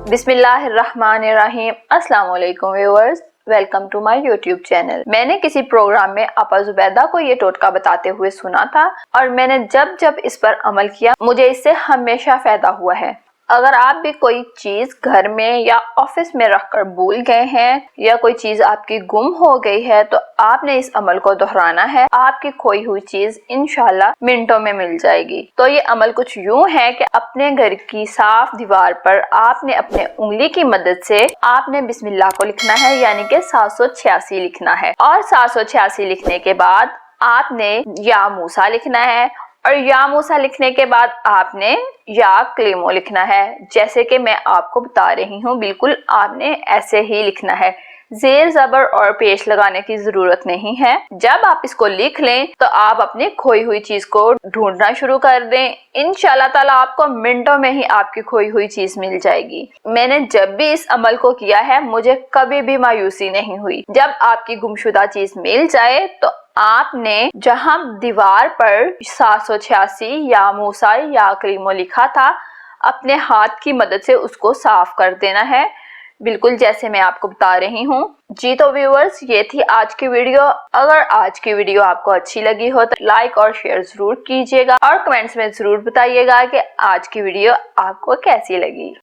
बिस्मिल्लाहिर्रहमानिर्रहीम। अस्सलाम वालेकुम viewers, welcome to my YouTube channel. मैंने किसी प्रोग्राम में आपा जुबैदा को ये टोटका बताते हुए सुना था और मैंने जब जब इस पर अमल किया मुझे इससे हमेशा फायदा हुआ है। अगर आप भी कोई चीज घर में या ऑफिस में रखकर भूल गए हैं या कोई चीज आपकी गुम हो गई है तो आपने इस अमल को दोहराना है। आपकी खोई हुई चीज इंशाल्लाह मिनटों में मिल जाएगी। तो ये अमल कुछ यूं है कि अपने घर की साफ दीवार पर आपने अपने उंगली की मदद से आपने बिस्मिल्लाह को लिखना है, यानी कि 786 लिखना है। और 786 लिखने के बाद आपने या मूसा लिखना है और या मूसा लिखने के बाद आपने या कलीमो लिखना है। जैसे कि मैं आपको बता रही हूँ, बिल्कुल आपने ऐसे ही लिखना है। जेर ज़बर और पेश लगाने की जरूरत नहीं है। जब आप इसको लिख लें तो आप अपनी खोई हुई चीज को ढूंढना शुरू कर दें। इंशाल्लाह ताला आपको मिनटों में ही आपकी खोई हुई चीज मिल जाएगी। मैंने जब भी इस अमल को किया है मुझे कभी भी मायूसी नहीं हुई। जब आपकी गुमशुदा चीज मिल जाए तो आपने जहां दीवार पर 786 या मूसा या कलीमो लिखा था, अपने हाथ की मदद से उसको साफ कर देना है, बिल्कुल जैसे मैं आपको बता रही हूँ। जी तो व्यूअर्स, ये थी आज की वीडियो। अगर आज की वीडियो आपको अच्छी लगी हो तो लाइक और शेयर जरूर कीजिएगा और कमेंट्स में जरूर बताइएगा कि आज की वीडियो आपको कैसी लगी।